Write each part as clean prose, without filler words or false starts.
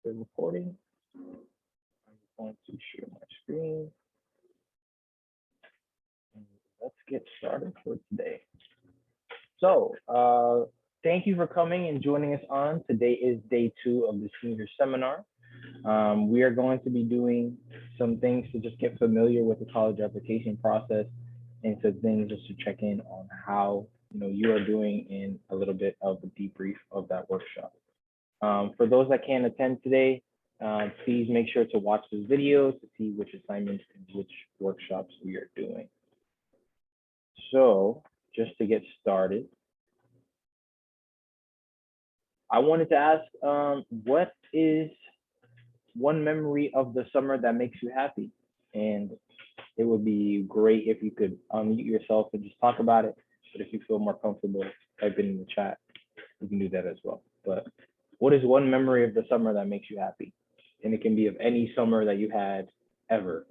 the recording. I'm going to share my screen and let's get started for today. So, thank you for coming and joining us on. Today is day 2 of the senior seminar. We are going to be doing some things to just get familiar with the college application process and some things just to check in on how you are doing in a little bit of a debrief of that workshop. For those that can't attend today, please make sure to watch this video to see which assignments and which workshops we are doing. So just to get started, I wanted to ask, what is one memory of the summer that makes you happy? And it would be great if you could unmute yourself and just talk about it. But if you feel more comfortable typing in the chat, you can do that as well. But what is one memory of the summer that makes you happy? And it can be of any summer that you had ever.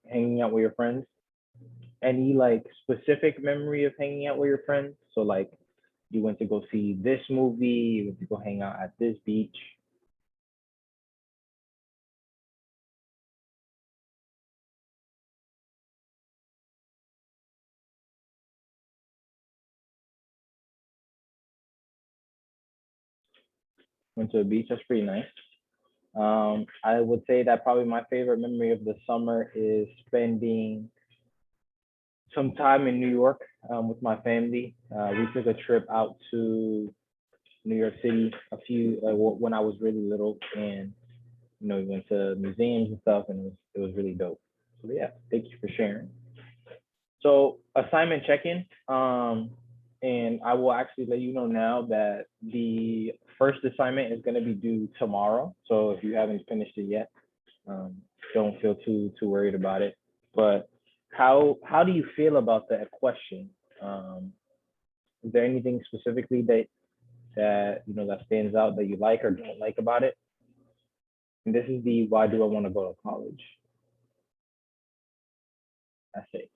Hanging out with your friends? Any like specific memory of hanging out with your friends? So like you went to go see this movie, you went to go hang out at this beach. Went to a beach, that's pretty nice. I would say that probably my favorite memory of the summer is spending some time in New York with my family. We took a trip out to New York City when I was really little, and we went to museums and stuff, and it was really dope. So yeah, thank you for sharing. So assignment check-in, and I will actually let you know now that the first assignment is going to be due tomorrow. So if you haven't finished it yet, don't feel too worried about it. But how do you feel about that question? Is there anything specifically that that stands out that you like or don't like about it? And this is the why do I want to go to college essay.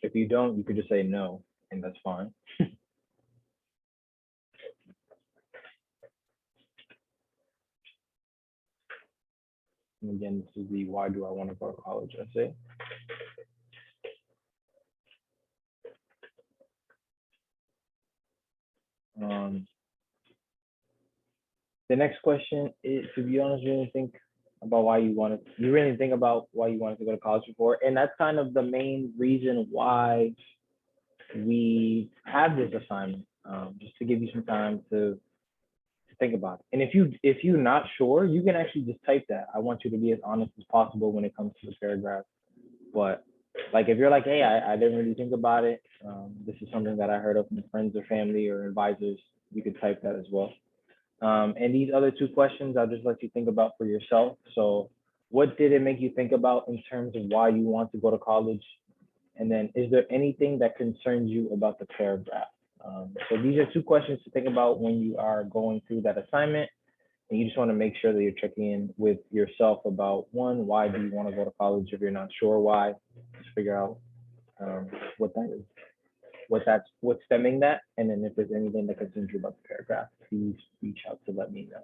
If you don't, you could just say no, and that's fine. And again, this is the why do I want to go to college essay. The next question is, to be honest, you really think about why you wanted. You really think about why you wanted to go to college before, and that's kind of the main reason why we have this assignment, just to give you some time to think about it. And if you're not sure, you can actually just type that. I want you to be as honest as possible when it comes to the paragraph. But like if you're like, hey, I didn't really think about it. This is something that I heard of from friends or family or advisors. You could type that as well. And these other 2 questions, I'll just let you think about for yourself. So what did it make you think about in terms of why you want to go to college? And then is there anything that concerns you about the paragraph? So these are 2 questions to think about when you are going through that assignment. And you just want to make sure that you're checking in with yourself about, one, why do you want to go to college? If you're not sure why, just figure out what that is, what's stemming that. And then if there's anything that concerns you about the paragraph, please reach out to let me know.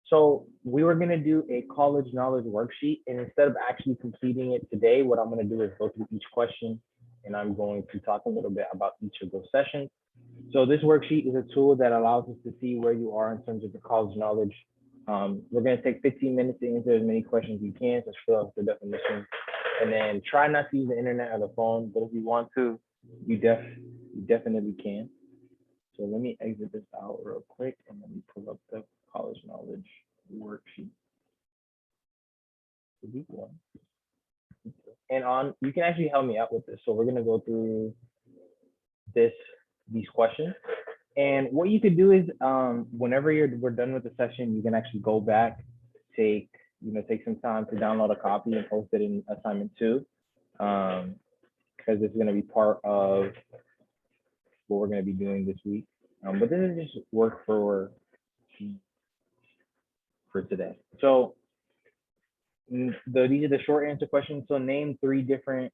So we were going to do a college knowledge worksheet, and instead of actually completing it today, what I'm going to do is go through each question, and I'm going to talk a little bit about each of those sessions. So this worksheet is a tool that allows us to see where you are in terms of your college knowledge. We're going to take 15 minutes to answer as many questions as you can, so fill out the definition, and then try not to use the internet or the phone, but if you want to, you definitely can. So let me exit this out real quick, and let me pull up the college knowledge worksheet. Week 1. And you can actually help me out with this. So we're gonna go through these questions. And what you could do is, whenever we're done with the session, you can actually go back, take some time to download a copy and post it in assignment 2, because it's gonna be part of what we're going to be doing this week. But this is just work for today. So these are the short answer questions. So name three differences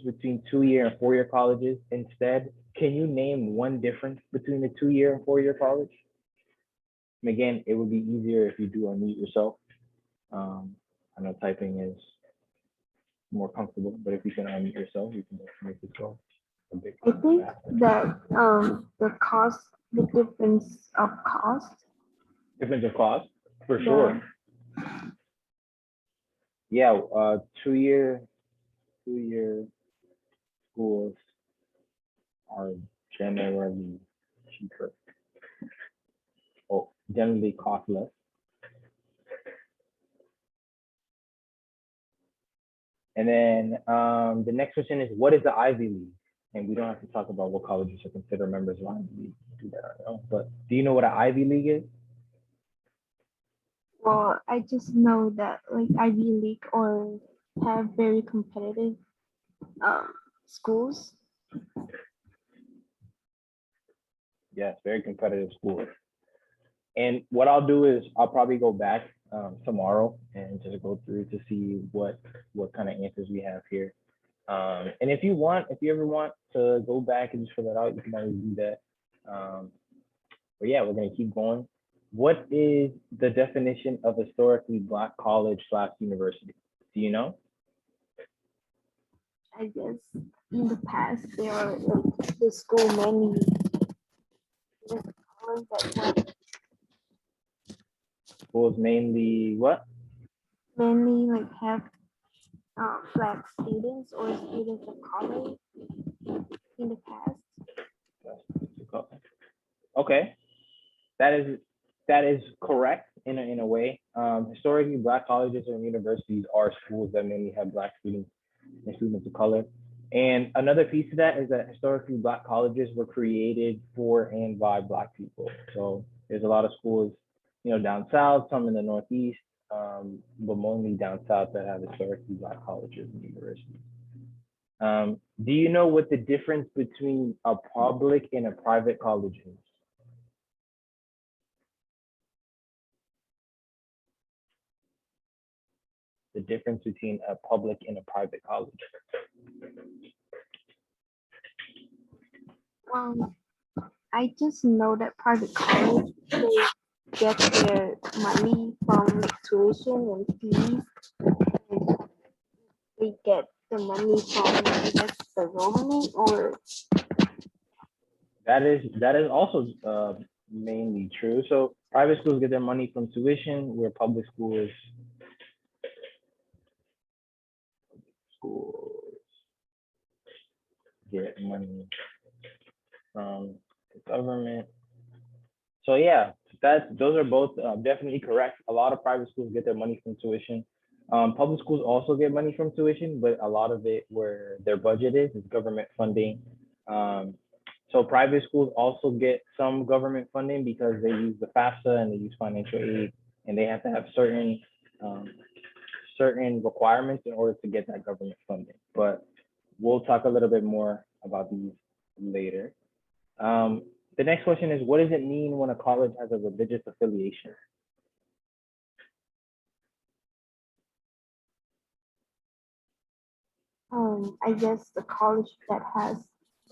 between 2-year and 4-year colleges. Instead, can you name one difference between the 2-year and 4-year college? And again, it would be easier if you do unmute yourself. I know typing is more comfortable, but if you can unmute yourself, you can make this go a bit I think faster. that the difference of cost. Difference of cost, for sure. Yeah, 2-year schools are generally cheaper. Or generally cost less. And then the next question is, what is the Ivy League? And we don't have to talk about what colleges are considered members of Ivy League. Do that on your own. But do you know what an Ivy League is? Well, I just know that like Ivy League or have very competitive schools. Yes, very competitive schools. And what I'll do is I'll probably go back tomorrow and just go through to see what kind of answers we have here. And if you ever want to go back and just fill that out, you can always do that. But yeah, we're gonna keep going. What is the definition of historically Black college / university? Do you know? I guess in the past there are like the school mainly Schools mainly what? mainly like have Black students or students of color in the past. Okay, that is correct in a way. Historically, Black colleges and universities are schools that mainly have Black students and students of color. And another piece of that is that historically Black colleges were created for and by Black people. So there's a lot of schools, down south, some in the Northeast, but mainly down south that have historically Black colleges and universities. Do you know what the difference between a public and a private college is? The difference between a public and a private college? I just know that private college they get their money from tuition and fees. And they get the money from I guess the government or That is also mainly true. So private schools get their money from tuition, where public schools get money from the government. So yeah, those are both definitely correct. A lot of private schools get their money from tuition. Public schools also get money from tuition, but a lot of it where their budget is government funding. So private schools also get some government funding because they use the FAFSA and they use financial aid, and they have to have certain requirements in order to get that government funding. But we'll talk a little bit more about these later. The next question is, what does it mean when a college has a religious affiliation? I guess the college that has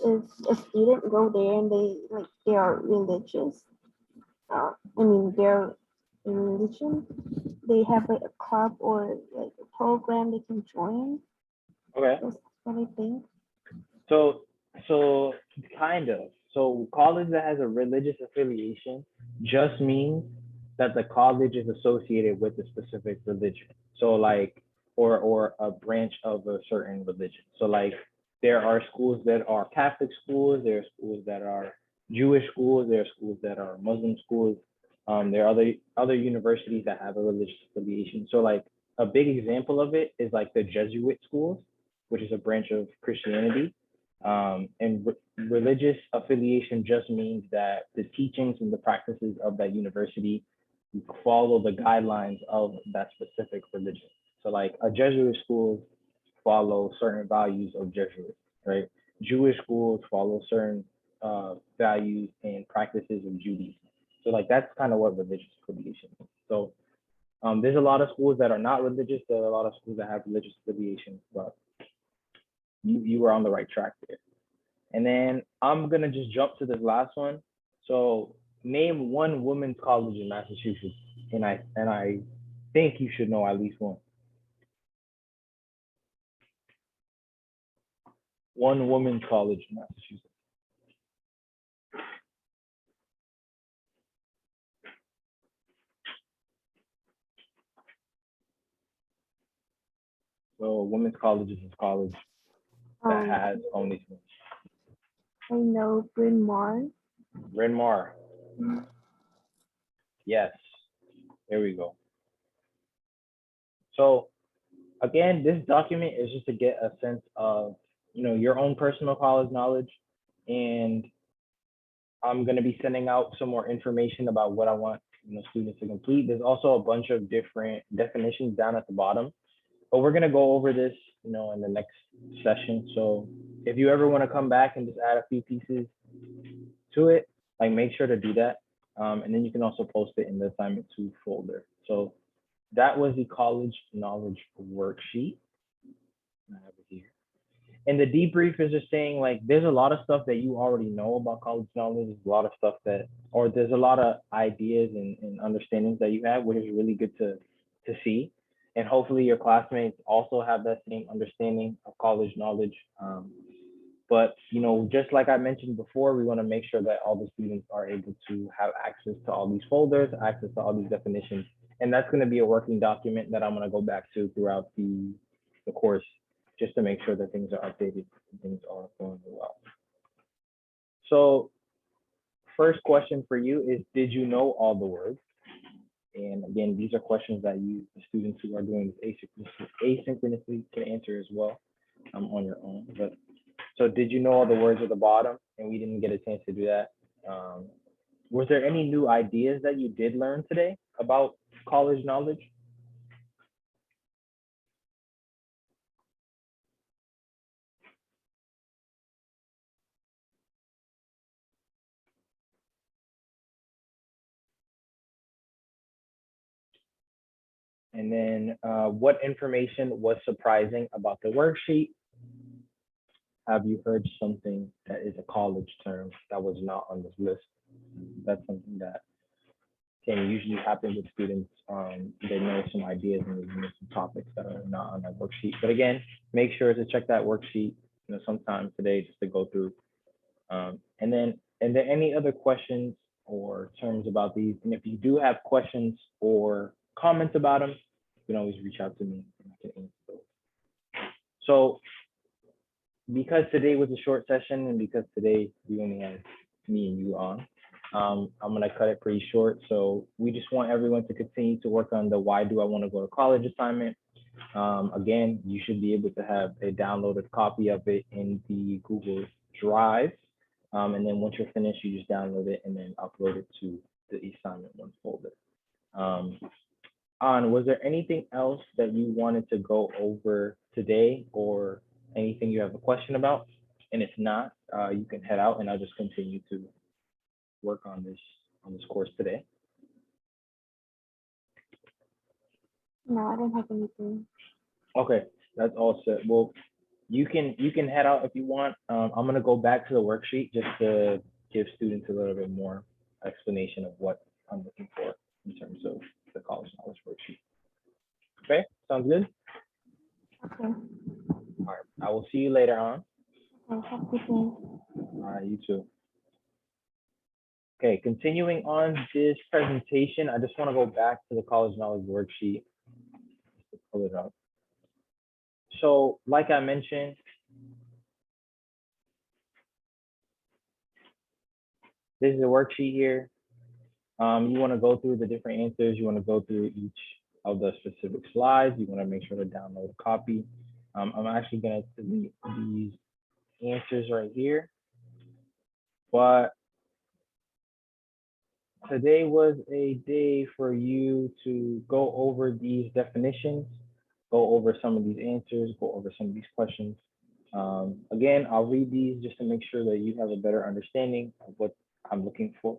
if a student go there and they are religious. I mean they're in religion. They have like a club or like a program they can join. Okay. That's what I think. So kind of. So college that has a religious affiliation just means that the college is associated with a specific religion. So like, or a branch of a certain religion. So like, there are schools that are Catholic schools, there are schools that are Jewish schools, there are schools that are Muslim schools. There are other universities that have a religious affiliation. So like a big example of it is like the Jesuit schools, which is a branch of Christianity. And religious affiliation just means that the teachings and the practices of that university follow the guidelines of that specific religion. So like a Jesuit school follow certain values of Jesuits, right? Jewish schools follow certain values and practices of Judaism. So like that's kind of what religious affiliation is. So there's a lot of schools that are not religious. There are a lot of schools that have religious affiliations, but you were on the right track there. And then I'm gonna just jump to this last one. So name one women's college in Massachusetts, and I think you should know at least one. One women's college in Massachusetts. So a women's college is a college that has only women. I know Bryn Mawr. Bryn Mawr. Yes. There we go. So again, this document is just to get a sense of, your own personal college knowledge. And I'm going to be sending out some more information about what I want, students to complete. There's also a bunch of different definitions down at the bottom, but we're going to go over this, in the next session. So if you ever want to come back and just add a few pieces to it, like make sure to do that. And then you can also post it in the assignment 2 folder. So that was the college knowledge worksheet. I have it here. And the debrief is just saying, like, there's a lot of stuff that you already know about college knowledge. There's a lot of stuff there's a lot of ideas and understandings that you have, which is really good to see. And hopefully your classmates also have that same understanding of college knowledge. But, just like I mentioned before, we want to make sure that all the students are able to have access to all these folders, access to all these definitions. And that's going to be a working document that I'm going to go back to throughout the course, just to make sure that things are updated and things are going well. So first question for you is, did you know all the words? And again, these are questions that the students who are doing this asynchronously can answer as well on your own. But so did you know all the words at the bottom? And we didn't get a chance to do that. Was there any new ideas that you did learn today about college knowledge? And then what information was surprising about the worksheet? Have you heard something that is a college term that was not on this list? That's something that can usually happen with students. They know some ideas and they know some topics that are not on that worksheet. But again, make sure to check that worksheet, sometime today just to go through. And then, are there any other questions or terms about these? And if you do have questions or comments about them, you can always reach out to me and I can answer those. So because today was a short session and because today we only had me and you on, I'm gonna cut it pretty short. So we just want everyone to continue to work on the why do I want to go to college assignment. Again, you should be able to have a downloaded copy of it in the Google Drive. And then once you're finished, you just download it and then upload it to the assignment 1 folder. Was there anything else that you wanted to go over today or anything you have a question about? And if not, you can head out and I'll just continue to work on this course today. No, I don't have anything. Okay, that's all set. Well, you can head out if you want. I'm gonna go back to the worksheet just to give students a little bit more explanation of what I'm looking for in terms of the college knowledge worksheet. Okay, sounds good? Okay. All right, I will see you later on. Okay, have a good day. All right, you too. Okay, continuing on this presentation, I just want to go back to the college knowledge worksheet just to pull it up. So like I mentioned, this is a worksheet here. You want to go through the different answers. You want to go through each of the specific slides. You want to make sure to download a copy. I'm actually going to delete these answers right here. But today was a day for you to go over these definitions, go over some of these answers, go over some of these questions. Again, I'll read these just to make sure that you have a better understanding of what I'm looking for.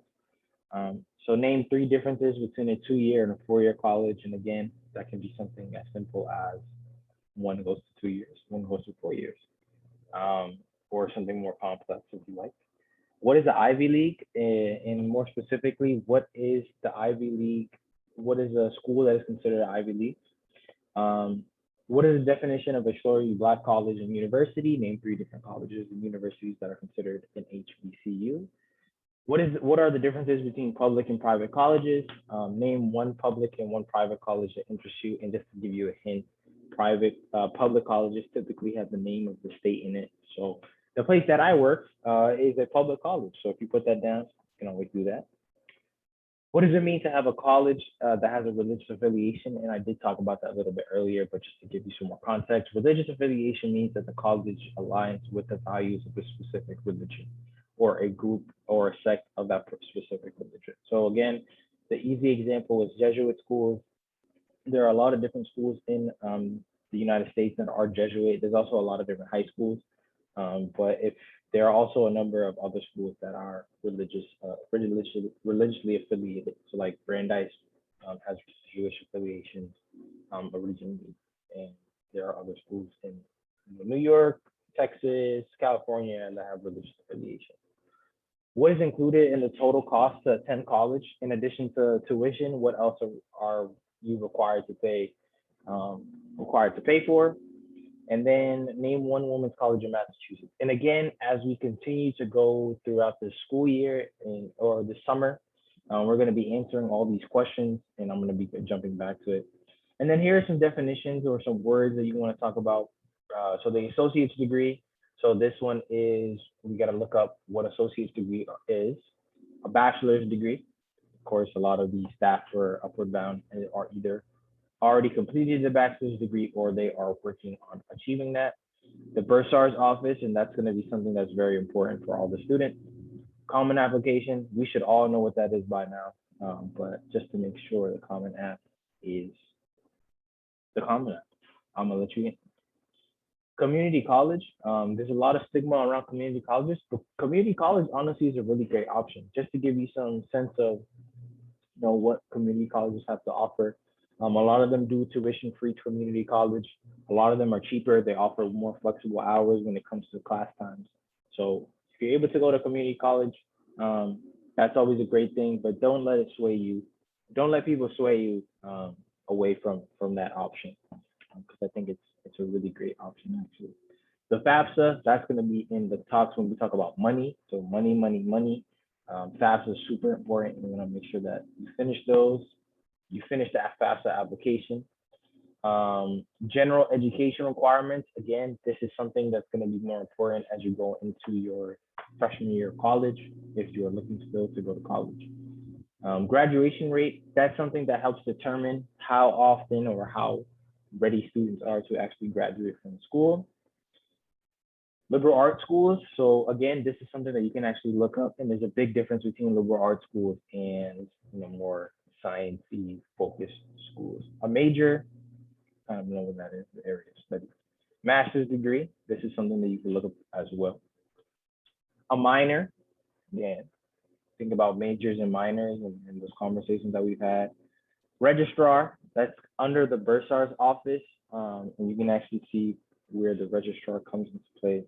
So name 3 differences between a 2-year and a 4-year college. And again, that can be something as simple as one goes to 2 years, one goes to 4 years, or something more complex if you like. What is the Ivy League? And more specifically, what is the Ivy League? What is a school that is considered an Ivy League? Um, what is the definition of a historically Black college and university? Name 3 different colleges and universities that are considered an HBCU. What are the differences between public and private colleges? Name one public and one private college that interests you. And just to give you a hint, public colleges typically have the name of the state in it. So the place that I work is a public college. So if you put that down, you can always do that. What does it mean to have a college that has a religious affiliation? And I did talk about that a little bit earlier, but just to give you some more context, religious affiliation means that the college aligns with the values of a specific religion or a group or a sect of that specific religion. So again, the easy example is Jesuit schools. There are a lot of different schools in the United States that are Jesuit. There's also a lot of different high schools, but if there are also a number of other schools that are religiously affiliated. So like Brandeis has Jewish affiliations originally, and there are other schools in New York, Texas, California that have religious affiliation. What is included in the total cost to attend college? In addition to tuition, what else are you required to pay for? And then name one women's college in Massachusetts. And again, as we continue to go throughout the school year or the summer, we're going to be answering all these questions, and I'm going to be jumping back to it. And then here are some definitions or some words that you want to talk about. So the associate's degree. So this one is, we got to look up what associate's degree is. A bachelor's degree. Of course, a lot of the staff for Upward Bound are either already completed the bachelor's degree or they are working on achieving that. The bursar's office, and that's going to be something that's very important for all the students. Common application, we should all know what that is by now, but just to make sure, the Common App is the Common App. I'm gonna let you in. Community college, there's a lot of stigma around community colleges, but community college honestly is a really great option. Just to give you some sense of what community colleges have to offer. A lot of them do tuition-free community college. A lot of them are cheaper. They offer more flexible hours when it comes to class times. So if you're able to go to community college, that's always a great thing. But don't let it sway you. Don't let people sway you away from that option, because I think it's a really great option actually. The FAFSA, that's going to be in the talks when we talk about money. So money, money, money. FAFSA is super important. You want to make sure that you finish those. You finish that FAFSA application. General education requirements. Again, this is something that's going to be more important as you go into your freshman year of college, if you're looking to go to college. Graduation rate, that's something that helps determine how often or how ready students are to actually graduate from school. Liberal arts schools. So again, this is something that you can actually look up, and there's a big difference between liberal arts schools and more science-y focused schools. A major, I don't know what that is, the area of study. Master's degree, this is something that you can look up as well. A minor, again, think about majors and minors and those conversations that we've had. Registrar, that's under the bursar's office, and you can actually see where the registrar comes into play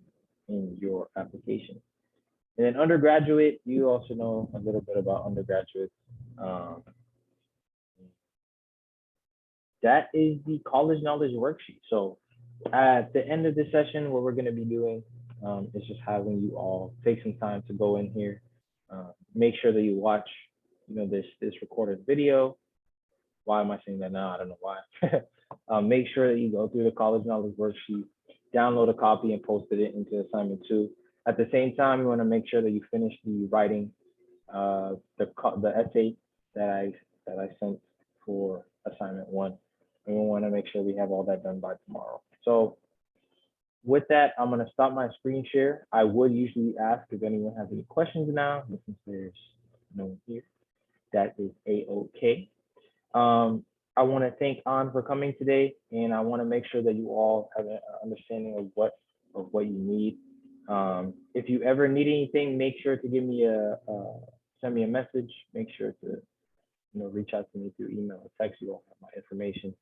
in your application. And then undergraduate, you also know a little bit about undergraduates. That is the college knowledge worksheet. So at the end of this session, what we're going to be doing is just having you all take some time to go in here, make sure that you watch, this recorded video. Why am I saying that now? I don't know why. Make sure that you go through the college knowledge worksheet, download a copy and posted it into assignment 2. At the same time, you want to make sure that you finish the writing the essay that I sent for assignment 1. And we want to make sure we have all that done by tomorrow. So with that, I'm going to stop my screen share. I would usually ask if anyone has any questions now, but since there's no one here, that is a-okay. I want to thank An for coming today, and I want to make sure that you all have an understanding of what of what you need. If you ever need anything, make sure to give me send me a message. Make sure to reach out to me through email or text. You all have my information.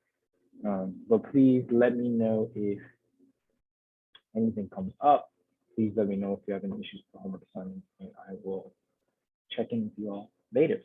But please let me know if anything comes up. Please let me know if you have any issues with the homework assignment, and I will check in with you all later.